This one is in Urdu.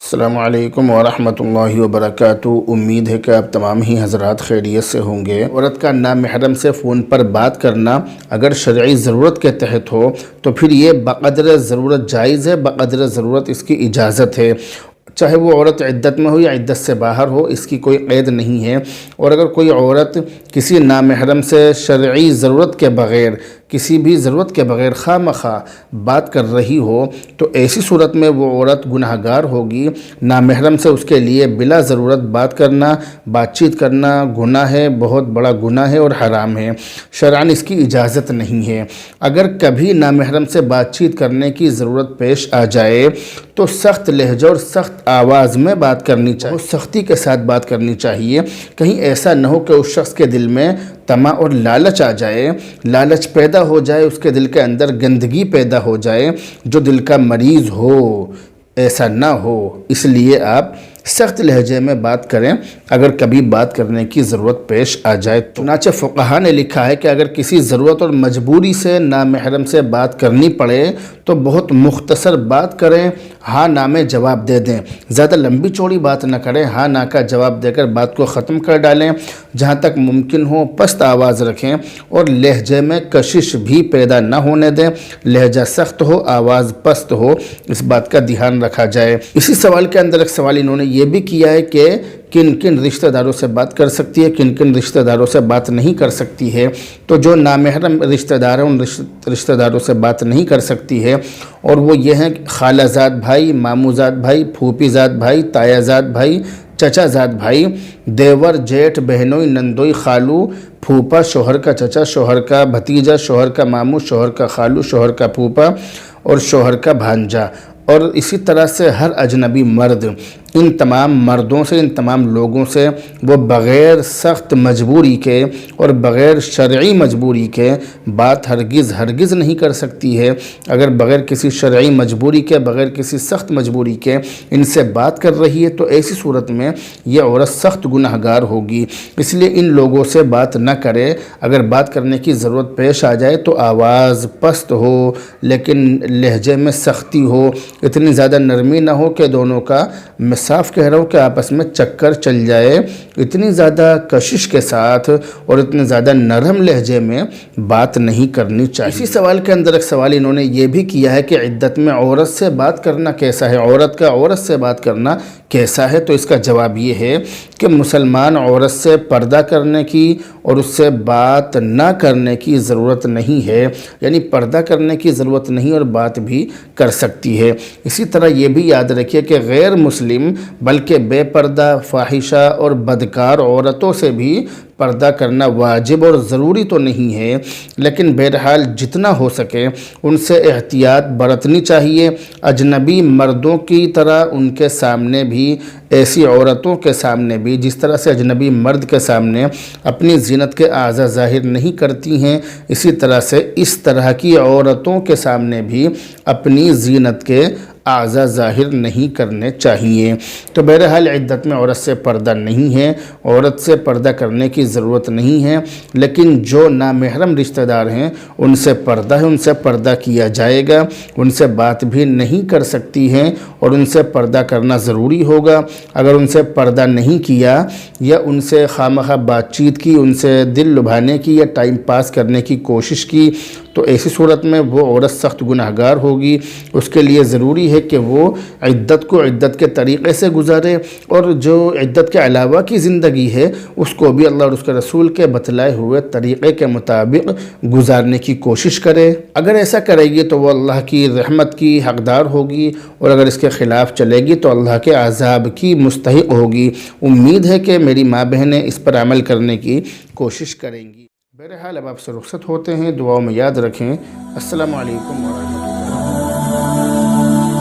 السلام علیکم ورحمۃ اللہ وبرکاتہ۔ امید ہے کہ آپ تمام ہی حضرات خیریت سے ہوں گے۔ عورت کا نامحرم سے فون پر بات کرنا اگر شرعی ضرورت کے تحت ہو تو پھر یہ بقدر ضرورت جائز ہے، بقدر ضرورت اس کی اجازت ہے، چاہے وہ عورت عدت میں ہو یا عدت سے باہر ہو، اس کی کوئی قید نہیں ہے۔ اور اگر کوئی عورت کسی نامحرم سے شرعی ضرورت کے بغیر، کسی بھی ضرورت کے بغیر خواہ مخواہ بات کر رہی ہو تو ایسی صورت میں وہ عورت گناہ گار ہوگی۔ نامحرم سے اس کے لیے بلا ضرورت بات کرنا، بات چیت کرنا گناہ ہے، بہت بڑا گناہ ہے اور حرام ہے، شرعاً اس کی اجازت نہیں ہے۔ اگر کبھی نامحرم سے بات چیت کرنے کی ضرورت پیش آ جائے تو سخت لہجہ اور سخت آواز میں بات کرنی چاہیے، سختی کے ساتھ بات کرنی چاہیے، کہیں ایسا نہ ہو کہ اس شخص کے دل میں طمع اور لالچ آ جائے، لالچ پیدا ہو جائے، اس کے دل کے اندر گندگی پیدا ہو جائے، جو دل کا مریض ہو، ایسا نہ ہو۔ اس لیے آپ سخت لہجے میں بات کریں اگر کبھی بات کرنے کی ضرورت پیش آ جائے تو۔ چنانچہ فقہا نے لکھا ہے کہ اگر کسی ضرورت اور مجبوری سے نامحرم سے بات کرنی پڑے تو بہت مختصر بات کریں، ہاں نا میں جواب دے دیں، زیادہ لمبی چوڑی بات نہ کریں، ہاں نا کا جواب دے کر بات کو ختم کر ڈالیں، جہاں تک ممکن ہو پست آواز رکھیں اور لہجے میں کشش بھی پیدا نہ ہونے دیں، لہجہ سخت ہو، آواز پست ہو، اس بات کا دھیان رکھا جائے۔ اسی سوال کے اندر ایک سوال انہوں نے یہ بھی کیا ہے کہ کن کن رشتہ داروں سے بات کر سکتی ہے، کن کن رشتہ داروں سے بات نہیں کر سکتی ہے۔ تو جو نامحرم رشتہ دار ہیں ان رشتہ داروں سے بات نہیں کر سکتی ہے، اور وہ یہ ہیں خالہ زاد بھائی، ماموں زاد بھائی، پھوپھی زاد بھائی، تایا زاد بھائی، چچا زاد بھائی، دیور، جیٹھ، بہنوئی، نندوئی، خالو، پھوپا، شوہر کا چچا، شوہر کا بھتیجا، شوہر کا ماموں، شوہر کا خالو، شوہر کا پھوپا اور شوہر کا بھانجا، اور اسی طرح سے ہر اجنبی مرد۔ ان تمام مردوں سے، ان تمام لوگوں سے وہ بغیر سخت مجبوری کے اور بغیر شرعی مجبوری کے بات ہرگز نہیں کر سکتی ہے۔ اگر بغیر کسی شرعی مجبوری کے، بغیر کسی سخت مجبوری کے ان سے بات کر رہی ہے تو ایسی صورت میں یہ عورت سخت گناہ گار ہوگی۔ اس لیے ان لوگوں سے بات نہ کرے۔ اگر بات کرنے کی ضرورت پیش آ جائے تو آواز پست ہو لیکن لہجے میں سختی ہو، اتنی زیادہ نرمی نہ ہو کہ دونوں کا، میں صاف کہہ رہا ہوں کہ آپس میں چکر چل جائے، اتنی زیادہ کشش کے ساتھ اور اتنے زیادہ نرم لہجے میں بات نہیں کرنی چاہیے۔ اسی سوال کے اندر ایک سوال انہوں نے یہ بھی کیا ہے کہ عدت میں عورت سے بات کرنا کیسا ہے، عورت کا عورت سے بات کرنا کیسا ہے؟ تو اس کا جواب یہ ہے کہ مسلمان عورت سے پردہ کرنے کی اور اس سے بات نہ کرنے کی ضرورت نہیں ہے، یعنی پردہ کرنے کی ضرورت نہیں اور بات بھی کر سکتی ہے۔ اسی طرح یہ بھی یاد رکھیے کہ غیر مسلم بلکہ بے پردہ، فاحشہ اور بدکار عورتوں سے بھی پردہ کرنا واجب اور ضروری تو نہیں ہے، لیکن بہرحال جتنا ہو سکے ان سے احتیاط برتنی چاہیے۔ اجنبی مردوں کی طرح ان کے سامنے بھی، ایسی عورتوں کے سامنے بھی جس طرح سے اجنبی مرد کے سامنے اپنی زینت کے اعضاء ظاہر نہیں کرتی ہیں، اسی طرح سے اس طرح کی عورتوں کے سامنے بھی اپنی زینت کے اعضاء ظاہر نہیں کرنے چاہیے۔ تو بہرحال عدت میں عورت سے پردہ نہیں ہے، عورت سے پردہ کرنے کی ضرورت نہیں ہے، لیکن جو نامحرم رشتہ دار ہیں ان سے پردہ ہے، ان سے پردہ کیا جائے گا، ان سے بات بھی نہیں کر سکتی ہیں اور ان سے پردہ کرنا ضروری ہوگا۔ اگر ان سے پردہ نہیں کیا یا ان سے خواہ مخواہ بات چیت کی، ان سے دل لبھانے کی یا ٹائم پاس کرنے کی کوشش کی تو ایسی صورت میں وہ عورت سخت گناہ گار ہوگی۔ اس کے لیے ضروری ہے کہ وہ عدت کو عدت کے طریقے سے گزارے اور جو عدت کے علاوہ کی زندگی ہے اس کو بھی اللہ اور اس کے رسول کے بتلائے ہوئے طریقے کے مطابق گزارنے کی کوشش کرے۔ اگر ایسا کرے گی تو وہ اللہ کی رحمت کی حقدار ہوگی، اور اگر اس کے خلاف چلے گی تو اللہ کے عذاب کی مستحق ہوگی۔ امید ہے کہ میری ماں بہنیں اس پر عمل کرنے کی کوشش کریں گی۔ بہرحال اب آپ سے رخصت ہوتے ہیں، دعاؤں میں یاد رکھیں۔ السلام علیکم ورحمۃ اللہ۔